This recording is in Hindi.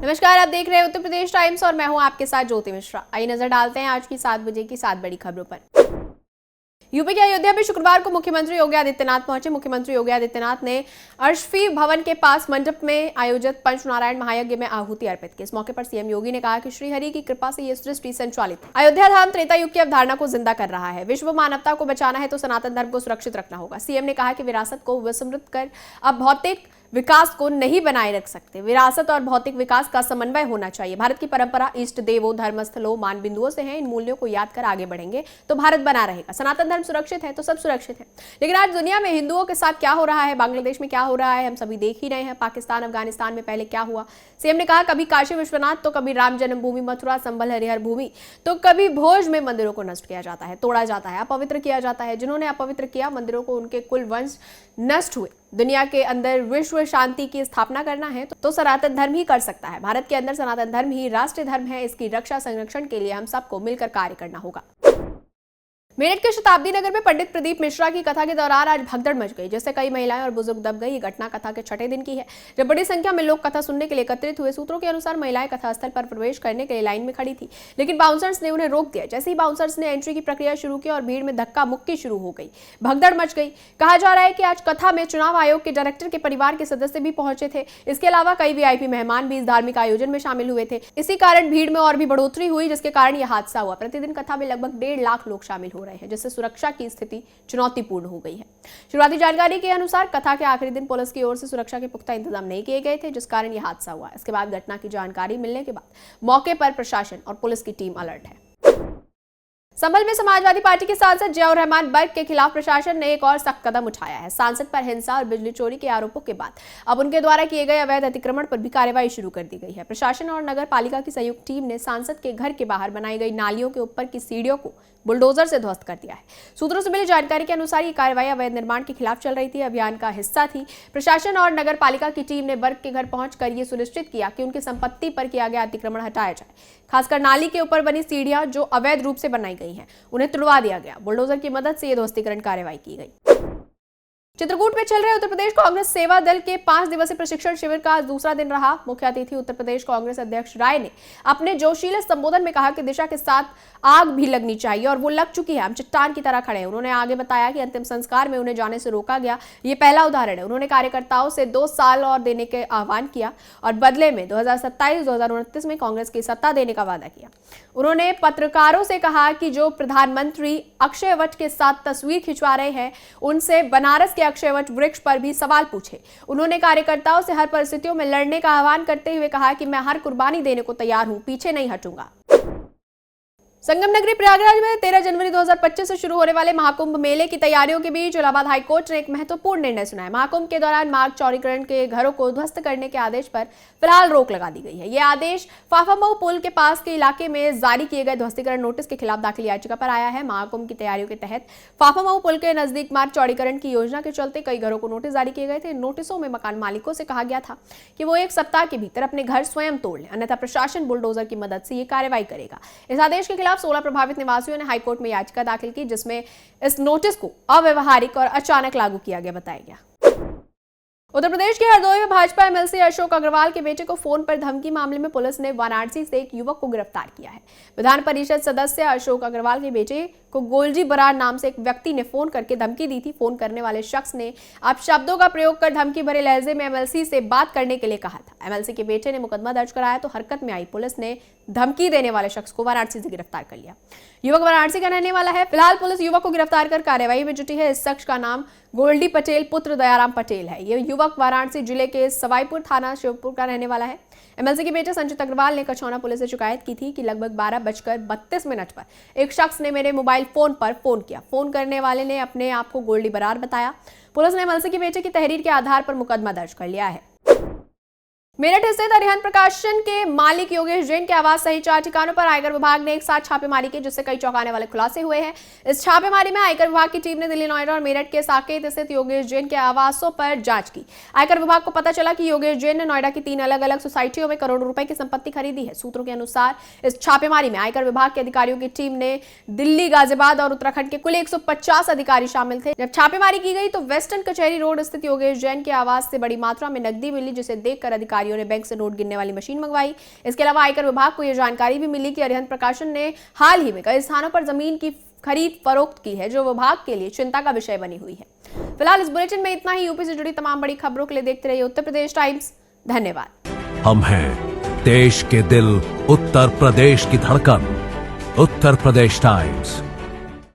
नमस्कार, आप देख रहे हैं उत्तर प्रदेश टाइम्स और मैं हूं आपके साथ ज्योति मिश्रा। आइए नजर डालते हैं आज की 7 बजे की 7 बड़ी खबरों पर। यूपी के अयोध्या में शुक्रवार को मुख्यमंत्री योगी आदित्यनाथ पहुंचे। मुख्यमंत्री योगी आदित्यनाथ ने अर्शफी भवन के पास मंडप में आयोजित पंचनारायण महायज्ञ में आहुति अर्पित की। इस मौके पर सीएम योगी ने कहा कि श्रीहरि की कृपा से ये सृष्टि संचालित है। अयोध्या धाम त्रेता युग की अवधारणा को जिंदा कर रहा है। विश्व मानवता को बचाना है तो सनातन धर्म को सुरक्षित रखना होगा। सीएम ने कहा कि विरासत को विस्मृत कर अब भौतिक विकास को नहीं बनाए रख सकते। विरासत और भौतिक विकास का समन्वय होना चाहिए। भारत की परंपरा इष्ट देवों, धर्मस्थलों, मान बिंदुओं से है। इन मूल्यों को याद कर आगे बढ़ेंगे तो भारत बना रहेगा। सनातन धर्म सुरक्षित है तो सब सुरक्षित है। लेकिन आज दुनिया में हिंदुओं के साथ क्या हो रहा है, बांग्लादेश में क्या हो रहा है, हम सभी देख ही रहे हैं। पाकिस्तान, अफगानिस्तान में पहले क्या हुआ। सीएम ने कहा कभी काशी विश्वनाथ तो कभी राम जन्मभूमि, मथुरा, संबल, हरिहर भूमि तो कभी भोज में मंदिरों को नष्ट किया जाता है, तोड़ा जाता है, अपवित्र किया जाता है। जिन्होंने अपवित्र किया मंदिरों को, उनके कुल वंश नष्ट हुए। दुनिया के अंदर विश्व शांति की स्थापना करना है तो सनातन धर्म ही कर सकता है। भारत के अंदर सनातन धर्म ही राष्ट्रीय धर्म है। इसकी रक्षा संरक्षण के लिए हम सबको मिलकर कार्य करना होगा। मेरठ के शताब्दी नगर में पंडित प्रदीप मिश्रा की कथा के दौरान आज भगदड़ मच गई, जिससे कई महिलाएं और बुजुर्ग दब गई। ये घटना कथा के छठे दिन की है, जब बड़ी संख्या में लोग कथा सुनने के लिए एकत्रित हुए। सूत्रों के अनुसार महिलाएं कथा स्थल पर प्रवेश करने के लिए लाइन में खड़ी थी, लेकिन बाउंसर्स ने उन्हें रोक दिया। जैसे ही बाउंसर्स ने एंट्री की प्रक्रिया शुरू की और भीड़ में धक्का मुक्की शुरू हो गई, भगदड़ मच गई। कहा जा रहा है कि आज कथा में चुनाव आयोग के डायरेक्टर के परिवार के सदस्य भी पहुंचे थे। इसके अलावा कई वीआईपी मेहमान भी इस धार्मिक आयोजन में शामिल हुए थे। इसी कारण भीड़ में और भी बढ़ोतरी हुई, जिसके कारण यह हादसा हुआ। प्रतिदिन कथा में लगभग 1.5 लाख लोग शामिल हो रहे हैं, जिससे सुरक्षा की स्थिति चुनौतीपूर्ण हो गई है। शुरुआती जानकारी के अनुसार कथा के आखिरी दिन पुलिस की ओर से सुरक्षा के पुख्ता इंतजाम नहीं किए गए थे, जिस कारण यह हादसा हुआ। इसके बाद घटना की जानकारी मिलने के बाद मौके पर प्रशासन और पुलिस की टीम अलर्ट है। संभल में समाजवादी पार्टी के सांसद जियाउर रहमान बर्क के खिलाफ प्रशासन ने एक और सख्त कदम उठाया है। सांसद पर हिंसा और बिजली चोरी के आरोपों के बाद अब उनके द्वारा किए गए अवैध अतिक्रमण पर भी कार्रवाई शुरू कर दी गई है। प्रशासन और नगर पालिका की संयुक्त टीम ने सांसद के घर के बाहर बनाई गई नालियों के ऊपर की सीढ़ियों को बुलडोजर से ध्वस्त कर दिया है। सूत्रों से मिली जानकारी के अनुसार ये कार्रवाई अवैध निर्माण के खिलाफ चल रही थी। अभियान का हिस्सा थी। प्रशासन और नगर पालिका की टीम ने बर्क के घर पहुंचकर यह सुनिश्चित किया कि उनकी संपत्ति पर किया गया अतिक्रमण हटाया जाए। खासकर नाली के ऊपर बनी सीढ़ियां जो अवैध रूप से बनाई गई हैं, उन्हें तुड़वा दिया गया। बुलडोजर की मदद से यह ध्वस्तीकरण कार्रवाई की गई। चित्रकूट में चल रहे उत्तर प्रदेश कांग्रेस सेवा दल के 5 दिवसीय प्रशिक्षण शिविर का आज दूसरा दिन रहा। मुख्य अतिथि उत्तर प्रदेश कांग्रेस अध्यक्ष राय ने अपने जोशीले संबोधन में कहा कि दिशा के साथ आग भी लगनी चाहिए और वो लग चुकी है। हम चट्टान की तरह खड़े हैं। उन्होंने आगे बताया कि अंतिम संस्कार में उन्हें जाने से रोका गया, ये पहला उदाहरण है। उन्होंने कार्यकर्ताओं से 2 साल और देने के आह्वान किया और बदले में 2027-2029 में कांग्रेस की सत्ता देने का वादा किया। उन्होंने पत्रकारों से कहा कि जो प्रधानमंत्री अक्षयवट के साथ तस्वीर खिंचवा रहे हैं, उनसे बनारस के अक्षयवट वृक्ष पर भी सवाल पूछे। उन्होंने कार्यकर्ताओं से हर परिस्थितियों में लड़ने का आह्वान करते हुए कहा कि मैं हर कुर्बानी देने को तैयार हूं, पीछे नहीं हटूंगा। संगम नगरी प्रयागराज में 13 जनवरी 2025 से शुरू होने वाले महाकुंभ मेले की तैयारियों के बीच इलाहाबाद हाईकोर्ट ने एक महत्वपूर्ण निर्णय सुनाया। महाकुंभ के दौरान मार्ग चौड़ीकरण के घरों को ध्वस्त करने के आदेश पर फिलहाल रोक लगा दी गई है। यह आदेश फाफामऊ पुल के पास के इलाके में जारी किए गए ध्वस्तीकरण नोटिस के खिलाफ दाखिल याचिका पर आया है। महाकुंभ की तैयारियों के तहत फाफामऊ पुल के नजदीक मार्ग चौड़ीकरण की योजना के चलते कई घरों को नोटिस जारी किए गए थे। नोटिसों में मकान मालिकों से कहा गया था कि वो 1 सप्ताह के भीतर अपने घर स्वयं तोड़ लें, अन्यथा प्रशासन बुलडोजर की मदद से ये कार्रवाई करेगा। इस आदेश के खिलाफ 16 प्रभावित निवासियों ने हाईकोर्ट में याचिका दाखिल की, जिसमें इस नोटिस को अव्यवहारिक और अचानक लागू किया गया बताया गया। उत्तर प्रदेश के हरदोई में भाजपा एमएलसी अशोक अग्रवाल के बेटे को फोन पर धमकी मामले में पुलिस ने वाराणसी से एक युवक को गिरफ्तार किया है। विधान परिषद सदस्य अशोक अग्रवाल के बेटे को गोलजी बरार नाम से एक व्यक्ति ने फोन करके धमकी दी थी। फोन करने वाले शख्स ने अब शब्दों का प्रयोग कर धमकी भरे लहजे में एमएलसी से बात करने के लिए कहा था। एमएलसी के बेटे ने मुकदमा दर्ज कराया तो हरकत में आई पुलिस ने धमकी देने वाले शख्स को वाराणसी से गिरफ्तार कर लिया। युवक वाराणसी का रहने वाला है। फिलहाल पुलिस युवक को गिरफ्तार कर कार्रवाई में जुटी है। इस शख्स का नाम गोल्डी पटेल पुत्र दयाराम पटेल है। यह युवक वाराणसी जिले के सवाईपुर थाना शिवपुर का रहने वाला है। एमएलसी के बेटे संचित अग्रवाल ने कछौना पुलिस से शिकायत की थी कि लगभग 12:32 पर एक शख्स ने मेरे मोबाइल फोन पर फोन किया। फोन करने वाले ने अपने आप को गोल्डी बरार बताया। पुलिस ने एमएलसी के बेटे की तहरीर के आधार पर मुकदमा दर्ज कर लिया है। मेरठ स्थित अरिहंत प्रकाशन के मालिक योगेश जैन के आवास सहित 4 ठिकानों पर आयकर विभाग ने एक साथ छापेमारी की, जिससे कई चौंकाने वाले खुलासे हुए हैं। इस छापेमारी में आयकर विभाग की टीम ने दिल्ली, नोएडा और मेरठ के साकेत स्थित योगेश जैन के आवासों पर जांच की। आयकर विभाग को पता चला कि योगेश जैन ने नोएडा की 3 अलग अलग सोसाइटियों में करोड़ों रुपए की संपत्ति खरीदी है। सूत्रों के अनुसार इस छापेमारी में आयकर विभाग के अधिकारियों की टीम ने दिल्ली, गाजियाबाद और उत्तराखंड के कुल 150 अधिकारी शामिल थे। जब छापेमारी की गई तो वेस्टर्न कचहरी रोड स्थित योगेश जैन के आवास से बड़ी मात्रा में नकदी मिली, जिसे देखकर अधिकारियों अधिकारियों ने बैंक से नोट गिनने वाली मशीन मंगवाई। इसके अलावा आयकर विभाग को यह जानकारी भी मिली कि अरिहंत प्रकाशन ने हाल ही में कई स्थानों पर जमीन की खरीद फरोख्त की है, जो विभाग के लिए चिंता का विषय बनी हुई है। फिलहाल इस बुलेटिन में इतना ही। यूपी से जुड़ी तमाम बड़ी खबरों के लिए देखते रहिए उत्तर प्रदेश टाइम्स। धन्यवाद। हम हैं देश के दिल, उत्तर प्रदेश की धड़कन, उत्तर प्रदेश टाइम्स।